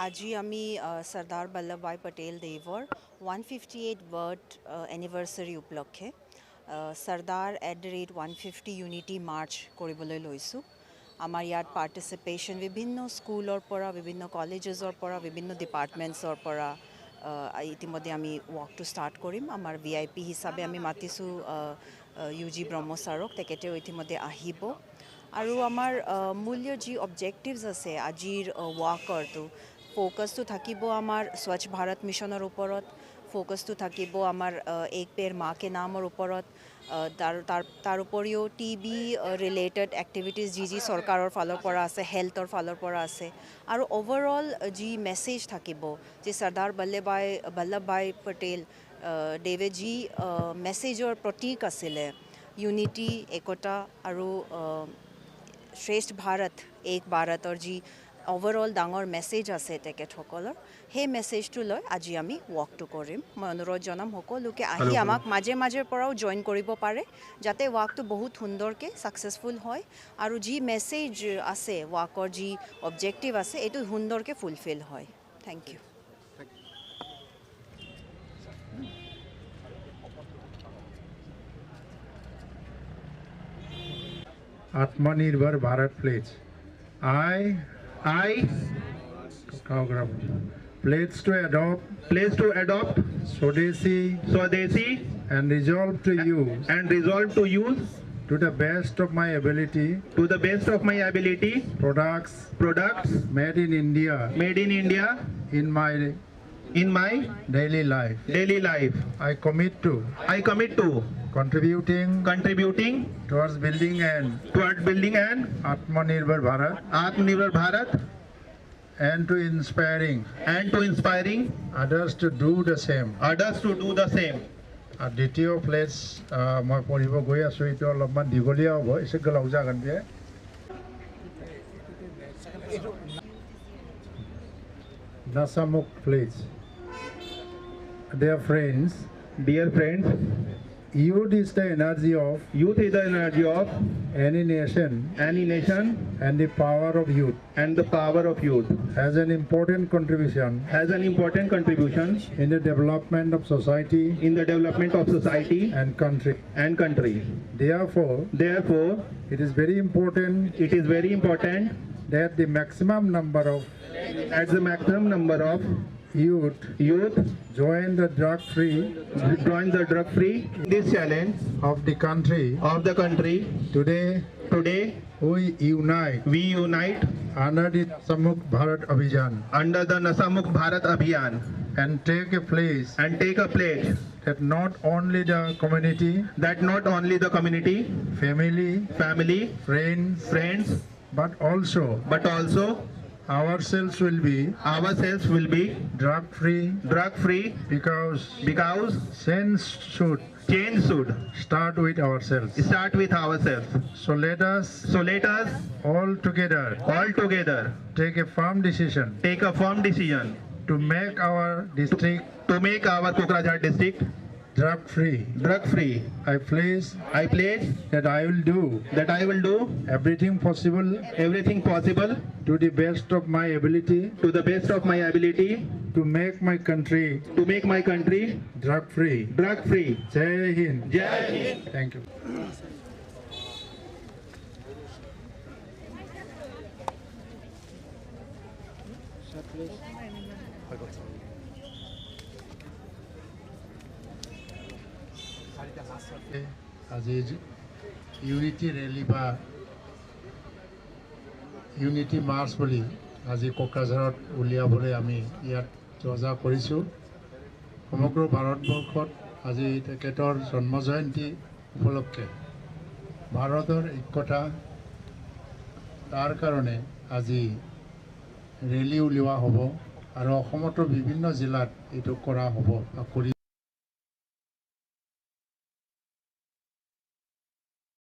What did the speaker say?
আজি আমি সর্দার বল্লভভাই পটেল দেৱৰ 158 বাৰ্থ এনিভাৰ্চাৰী উপলক্ষে Sardar@150 ইউনিটি মাৰ্চ কৰিবলৈ লৈছোঁ। আমাৰ ইয়াত পাৰ্টিচিপেশ্যন বিভিন্ন স্কুলৰ পৰা, বিভিন্ন কলেজেছৰ পৰা, বিভিন্ন ডিপাৰ্টমেণ্টছৰ পৰা ইতিমধ্যে আমি ৱাকটো ষ্টাৰ্ট কৰিম। আমাৰ VIP হিচাপে আমি মাতিছোঁ UG ব্ৰহ্ম ছাৰক, তেখেতেও ইতিমধ্যে আহিব। আৰু আমাৰ মূল্য যি অবজেক্টিভছ আছে আজিৰ ৱাকৰটো, ফ'কাছটো থাকিব আমাৰ স্বচ্ছ ভাৰত মিছনৰ ওপৰত, ফ'কাছটো থাকিব আমাৰ এক পেৰ মা কে নামৰ ওপৰত, তাৰ উপৰিও TB ৰিলেটেড এক্টিভিটিজ যি চৰকাৰৰ ফালৰ পৰা আছে, হেল্থৰ ফালৰ পৰা আছে, আৰু অভাৰঅল যি মেছেজ থাকিব যে চৰ্দাৰ বল্লভভাই পটেল দেৱে যি মেছেজৰ প্ৰতীক আছিলে, ইউনিটি, একতা আৰু শ্ৰেষ্ঠ ভাৰত, এক ভাৰতৰ যি অভাৰঅল ডাঙৰ মেছেজ আছে তেখেতসকলৰ, সেই মেছেজটো লৈ আজি আমি ৱাকটো কৰিম। মই অনুৰোধ জনাম সকলোকে আহি আমাক মাজে পৰাও জইন কৰিব পাৰে, যাতে ৱাকটো বহুত সুন্দৰকৈ ছাকচেছফুল হয় আৰু যি মেছেজ আছে, ৱাকৰ যি অবজেক্টিভ আছে, এইটো সুন্দৰকৈ ফুলফিল হয়। Thank you. Atmanirbhar Bharat pledge. I pledge to adopt Swadeshi and resolve to use to the best of my ability products made in India in my daily life. I commit to contributing towards building an Atmanirbhar Bharat and to inspiring others to do the same. দ্বিতীয় plays মই পঢ়িব গৈ আছোঁ, এইটো অলপমান দীঘলীয়া হ'ব, এসে গলাও যাগান দিয়ে। Nasamuk pledge. Dear friends, youth is the energy of any nation and the power of youth has an important contribution in the development of society and country. Therefore, it is very important that the maximum number of youth join the drug free this challenge of the country. Today we unite under the Nasamuk Bharat Abhiyan and take a pledge that not only the community, family, friends, but also ourselves will be drug free because change should start with ourselves. So let us all together take a firm decision to make our Kokrajhar district drug free. I pledge that I will do everything possible to the best of my ability to make my country drug free. Jai Hind. Thank you. আজি unity rally বা unity March বুলি আজি কোকৰাঝাৰত উলিয়াবলৈ আমি ইয়াত যজা কৰিছোঁ। সমগ্ৰ ভাৰতবৰ্ষত আজি তেখেতৰ জন্ম জয়ন্তী উপলক্ষে ভাৰতৰ ঐক্যতা, তাৰ কাৰণে আজি ৰেলী উলিওৱা হ'ব আৰু অসমতো বিভিন্ন জিলাত এইটো কৰা হ'ব।